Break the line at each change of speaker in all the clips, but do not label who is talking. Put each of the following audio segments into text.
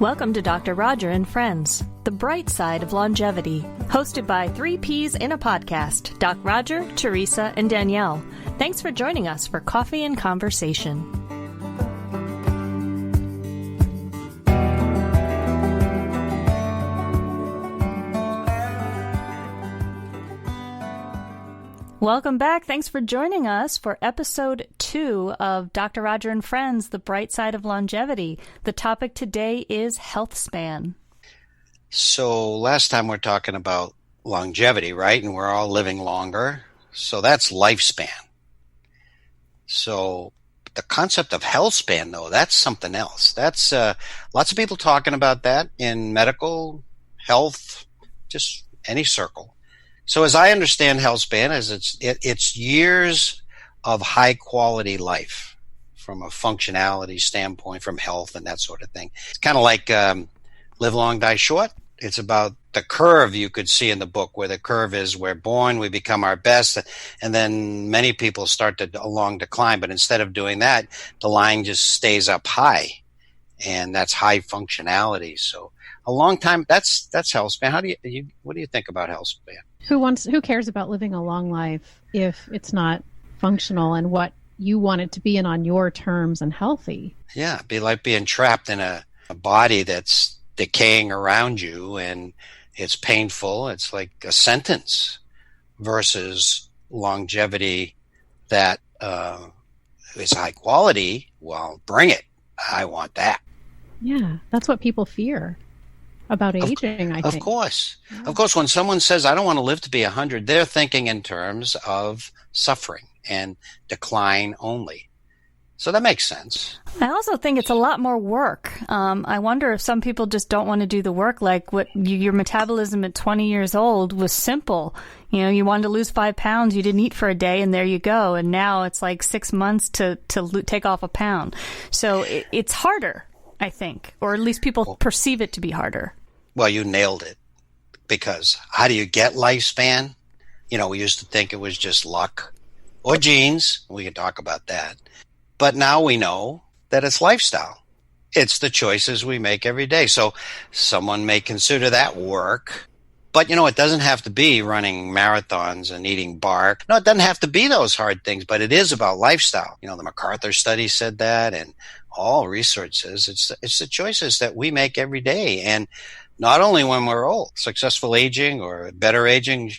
Welcome to Dr. Roger and Friends, the bright side of longevity, hosted by 3 Ps in a podcast, Doc Roger, Teresa, and Danielle. Thanks for joining us for Coffee and Conversation. Welcome back. Thanks for joining us for episode 2 of Dr. Roger and Friends, the bright side of longevity. The topic today is Healthspan.
So last time we're talking about longevity, right? And we're all living longer. So that's lifespan. So the concept of healthspan, though, that's something else. That's lots of people talking about that in medical, health, just any circle. So as I understand healthspan, it's years of high quality life from a functionality standpoint, from health and that sort of thing. It's kind of like live long, die short. It's about the curve you could see in the book, where the curve is we're born, we become our best, and then many people start a long decline. But instead of doing that, the line just stays up high, and that's high functionality. So a long time, that's healthspan. What do you think about healthspan?
Who cares about living a long life if it's not functional and what you want it to be and on your terms and healthy?
Yeah, it'd be like being trapped in a body that's decaying around you and it's painful. It's like a sentence versus longevity that is high quality. Well, bring it. I want that.
Yeah, that's what people fear about aging, I think.
Of course.
Yeah.
Of course, when someone says, I don't want to live to be 100, they're thinking in terms of suffering and decline only. So that makes sense.
I also think it's a lot more work. I wonder if some people just don't want to do the work. Like your metabolism at 20 years old was simple. You know, you wanted to lose 5 pounds, you didn't eat for a day, and there you go. And now it's like 6 months to take off a pound. So it's harder, I think, or at least people perceive it to be harder.
Well, you nailed it. Because how do you get lifespan? You know, we used to think it was just luck or genes. We can talk about that. But now we know that it's lifestyle. It's the choices we make every day. So someone may consider that work. But, you know, it doesn't have to be running marathons and eating bark. No, it doesn't have to be those hard things, but it is about lifestyle. You know, the MacArthur study said that, and all research says it's the choices that we make every day. And not only when we're old, successful aging or better aging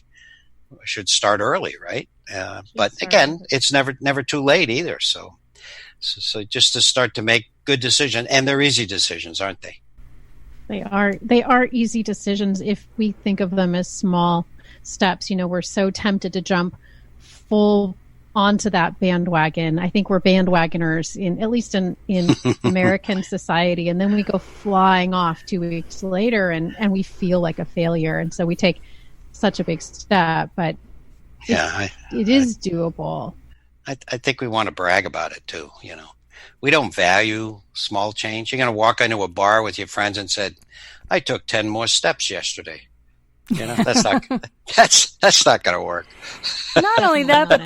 should start early, right? But again, it's never too late either. So just to start to make good decisions, and they're easy decisions, aren't they?
They are easy decisions if we think of them as small steps. You know, we're so tempted to jump full onto that bandwagon. I think we're bandwagoners at least in American society. And then we go flying off 2 weeks later and we feel like a failure. And so we take such a big step, but it is doable.
I think we want to brag about it too. You know, we don't value small change. You're going to walk into a bar with your friends and said, I took 10 more steps yesterday. You know, that's not going to work.
Not only that, but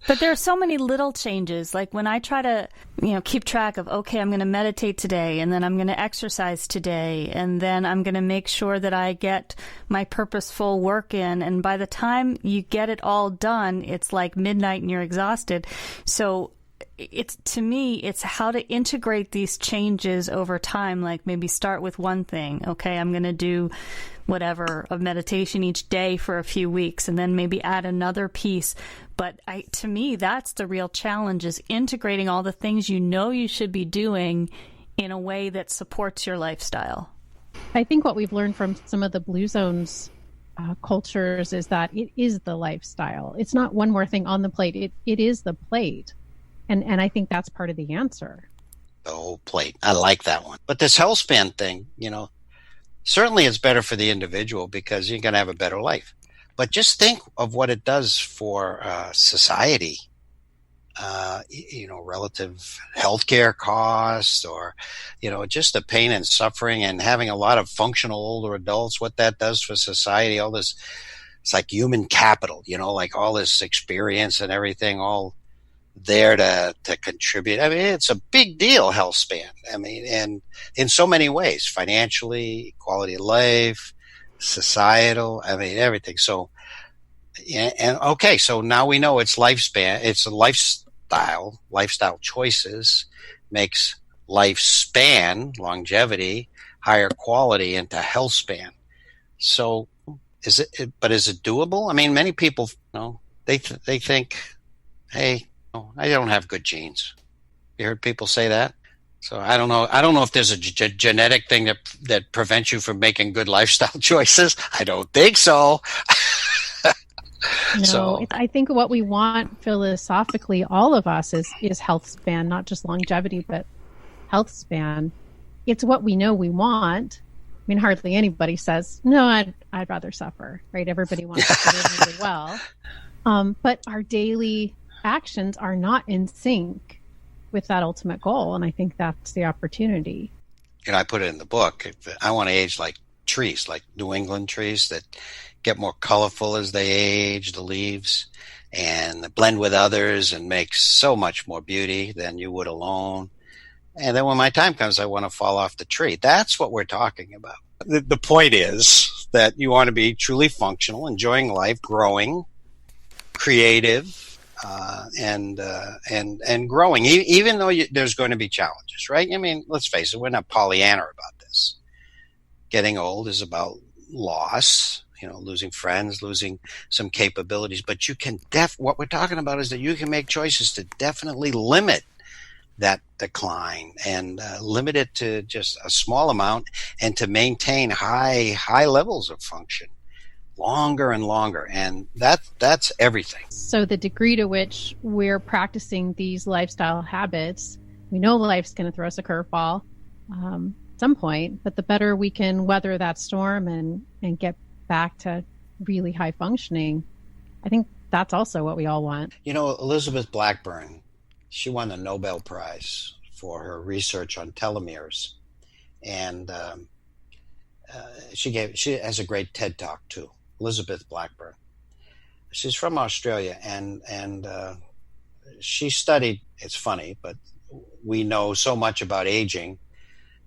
but there are so many little changes. Like when I try to, keep track of, okay, I'm going to meditate today, and then I'm going to exercise today, and then I'm going to make sure that I get my purposeful work in. And by the time you get it all done, it's like midnight and you're exhausted. So to me, it's how to integrate these changes over time. Like maybe start with one thing. Okay, I'm going to do whatever of meditation each day for a few weeks, and then maybe add another piece. But to me, that's the real challenge, is integrating all the things you should be doing in a way that supports your lifestyle.
I think what we've learned from some of the Blue Zones cultures is that it is the lifestyle. It's not one more thing on the plate. It is the plate. And I think that's part of the answer.
The whole plate. I like that one. But this healthspan thing, certainly it's better for the individual because you're going to have a better life. But just think of what it does for society, relative healthcare costs, or, just the pain and suffering and having a lot of functional older adults, what that does for society, all this, it's like human capital, like all this experience and everything all there to contribute. I mean, it's a big deal, Healthspan. I mean, and in so many ways, financially, quality of life, societal, I mean, everything. So, and okay, so now we know it's lifespan. It's a lifestyle choices makes lifespan, longevity, higher quality into health span. So is it doable? I mean, many people, they think, hey, I don't have good genes. You heard people say that? So I don't know. I don't know if there's a genetic thing that prevents you from making good lifestyle choices. I don't think so.
No,
So
I think what we want philosophically, all of us, is health span, not just longevity, but health span. It's what we know we want. I mean, hardly anybody says, no, I'd rather suffer, right? Everybody wants to live really well. But our daily actions are not in sync with that ultimate goal. And I think that's the opportunity.
I put it in the book. I want to age like trees, like New England trees that get more colorful as they age, the leaves, and blend with others and make so much more beauty than you would alone. And then when my time comes, I want to fall off the tree. That's what we're talking about. The point is that you want to be truly functional, enjoying life, growing, creative, and growing, even though there's going to be challenges, right? I mean, let's face it, we're not Pollyanna about this. Getting old is about loss, losing friends, losing some capabilities, but you can what we're talking about is that you can make choices to definitely limit that decline and limit it to just a small amount and to maintain high levels of function longer and longer. And that's everything.
So the degree to which we're practicing these lifestyle habits, we know life's going to throw us a curveball at some point, but the better we can weather that storm and get back to really high functioning, I think that's also what we all want.
Elizabeth Blackburn, she won the Nobel Prize for her research on telomeres. And she has a great TED Talk too, Elizabeth Blackburn. She's from Australia, and she studied, it's funny, but we know so much about aging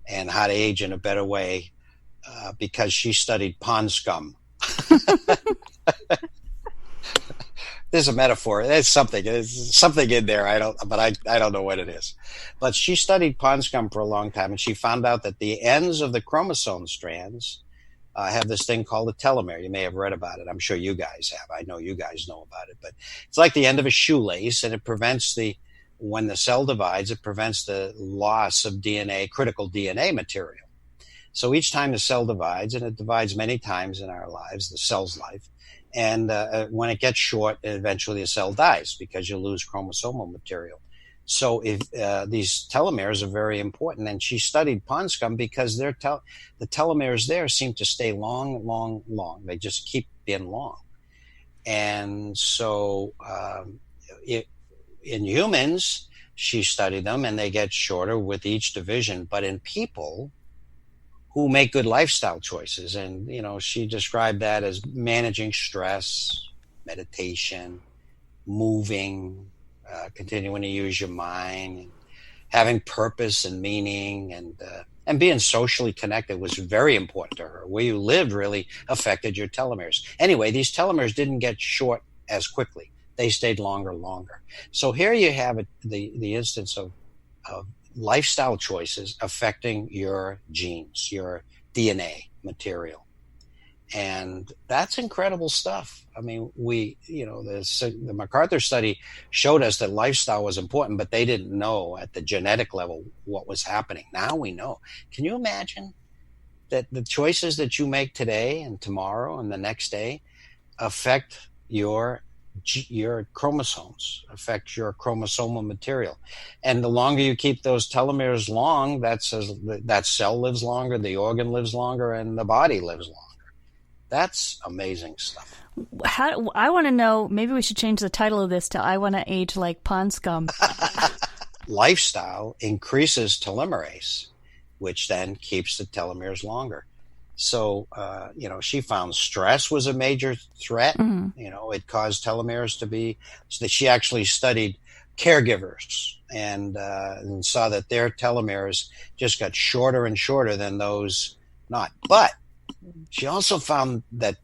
and how to age in a better way because she studied pond scum. There's a metaphor. There's something in there. I don't know what it is. But she studied pond scum for a long time, and she found out that the ends of the chromosome strands have this thing called a telomere. You may have read about it. I'm sure you guys have. I know you guys know about it. But it's like the end of a shoelace, and it prevents when the cell divides, it prevents the loss of DNA, critical DNA material. So each time the cell divides, and it divides many times in our lives, the cell's life, and when it gets short, eventually the cell dies because you lose chromosomal material. So if these telomeres are very important, and she studied pond scum because the telomeres there seem to stay long. They just keep being long. And so in humans, she studied them, and they get shorter with each division. But in people who make good lifestyle choices, and she described that as managing stress, meditation, moving, continuing to use your mind, having purpose and meaning, and being socially connected was very important to her. Where you lived really affected your telomeres. Anyway, these telomeres didn't get short as quickly. They stayed longer. So here you have the instance of lifestyle choices affecting your genes, your DNA material. And that's incredible stuff. I mean, the MacArthur study showed us that lifestyle was important, but they didn't know at the genetic level what was happening. Now we know. Can you imagine that the choices that you make today and tomorrow and the next day affect your chromosomes, affect your chromosomal material? And the longer you keep those telomeres long, that cell lives longer, the organ lives longer, and the body lives longer. That's amazing stuff.
I want to know, maybe we should change the title of this to I Want to Age Like Pond Scum.
Lifestyle increases telomerase, which then keeps the telomeres longer. So, she found stress was a major threat. Mm-hmm. It caused telomeres to be, so that she actually studied caregivers and saw that their telomeres just got shorter and shorter than those not. But she also found that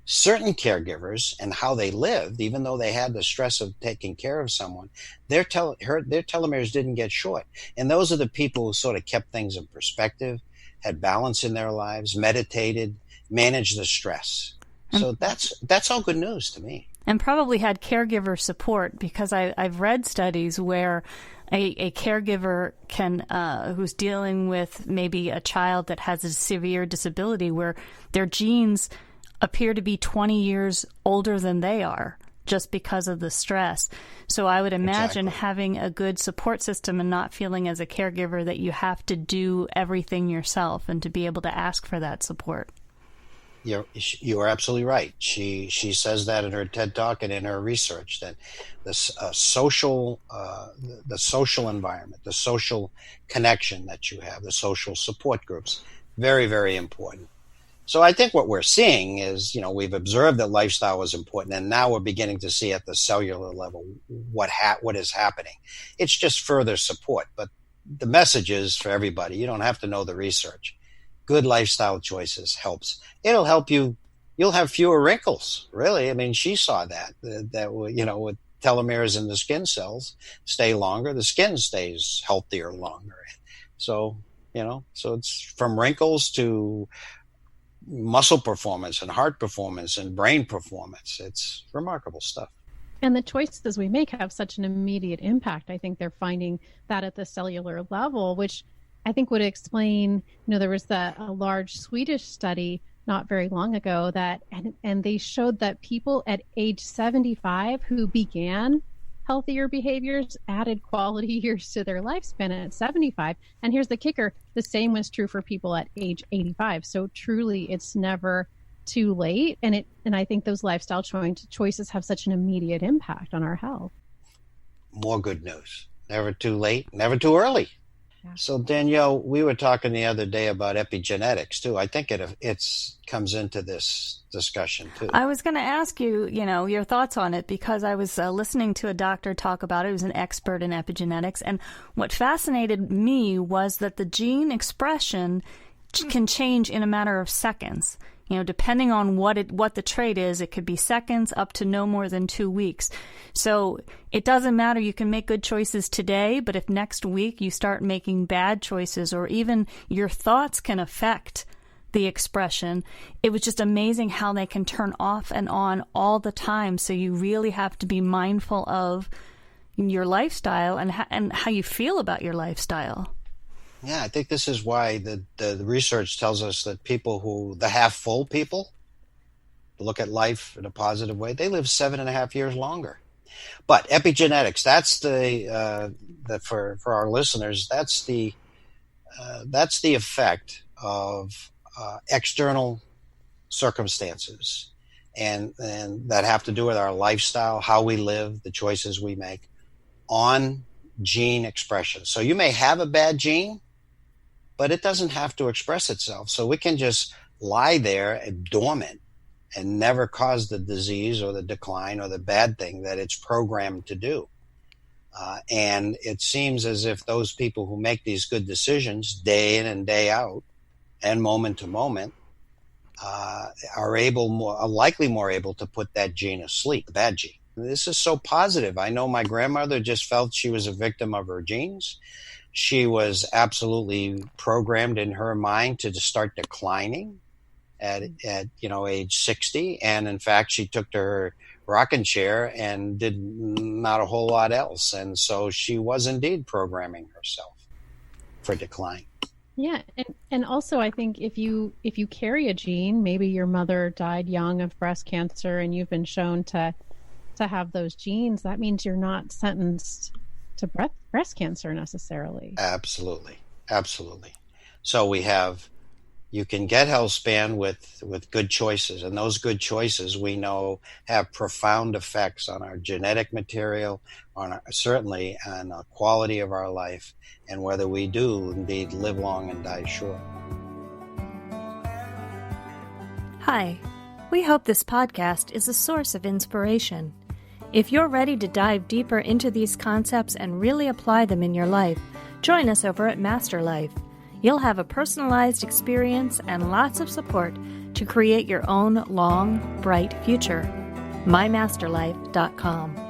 certain caregivers and how they lived, even though they had the stress of taking care of someone, their telomeres didn't get short. And those are the people who sort of kept things in perspective, had balance in their lives, meditated, managed the stress. So that's all good news to me.
And probably had caregiver support, because I've read studies where a caregiver can who's dealing with maybe a child that has a severe disability where their genes appear to be 20 years older than they are just because of the stress. So I would imagine having a good support system and not feeling as a caregiver that you have to do everything yourself, and to be able to ask for that support.
You are absolutely right. She says that in her TED Talk and in her research, that the social environment, the social connection that you have, the social support groups, very, very important. So I think what we're seeing is, we've observed that lifestyle is important, and now we're beginning to see at the cellular level what is happening. It's just further support, but the message is for everybody. You don't have to know the research. Good lifestyle choices helps. It'll help you. You'll have fewer wrinkles, really. I mean, she saw that with telomeres in the skin cells stay longer, the skin stays healthier longer. So, so it's from wrinkles to muscle performance and heart performance and brain performance. It's remarkable stuff.
And the choices we make have such an immediate impact. I think they're finding that at the cellular level, which I think would explain, there was a large Swedish study not very long ago and they showed that people at age 75 who began healthier behaviors added quality years to their lifespan at 75. And here's the kicker. The same was true for people at age 85. So truly, it's never too late. And I think those lifestyle choices have such an immediate impact on our health.
More good news. Never too late, never too early. So Danielle, we were talking the other day about epigenetics too. I think it comes into this discussion too.
I was going to ask you, your thoughts on it, because I was listening to a doctor talk about it who's an expert in epigenetics, and what fascinated me was that the gene expression can change in a matter of seconds. Depending on what the trait is, it could be seconds up to no more than 2 weeks. So it doesn't matter. You can make good choices today, but if next week you start making bad choices, or even your thoughts can affect the expression, it was just amazing how they can turn off and on all the time. So you really have to be mindful of your lifestyle and how you feel about your lifestyle.
Yeah, I think this is why the research tells us that the half-full people, look at life in a positive way, they live 7.5 years longer. But epigenetics, that's for our listeners, that's the effect of external circumstances, and that have to do with our lifestyle, how we live, the choices we make, on gene expression. So you may have a bad gene, but it doesn't have to express itself. So we can just lie there dormant and never cause the disease or the decline or the bad thing that it's programmed to do. And it seems as if those people who make these good decisions day in and day out and moment to moment are likely more able to put that gene asleep, the bad gene. This is so positive. I know my grandmother just felt she was a victim of her genes. She was absolutely programmed in her mind to start declining at age 60. And in fact, she took to her rocking chair and did not a whole lot else. And so she was indeed programming herself for decline.
Yeah. And also, I think if you carry a gene, maybe your mother died young of breast cancer and you've been shown to have those genes, that means you're not sentenced to breast cancer necessarily. Absolutely.
So you can get Healthspan with good choices, and those good choices we know have profound effects on our genetic material, certainly on the quality of our life, and whether we do indeed live long and die short.
Hi, we hope this podcast is a source of inspiration.
If you're ready to dive deeper into these concepts and really apply them in your life, join us over at Master Life. You'll have a personalized experience and lots of support to create your own long, bright future. mymasterlife.com.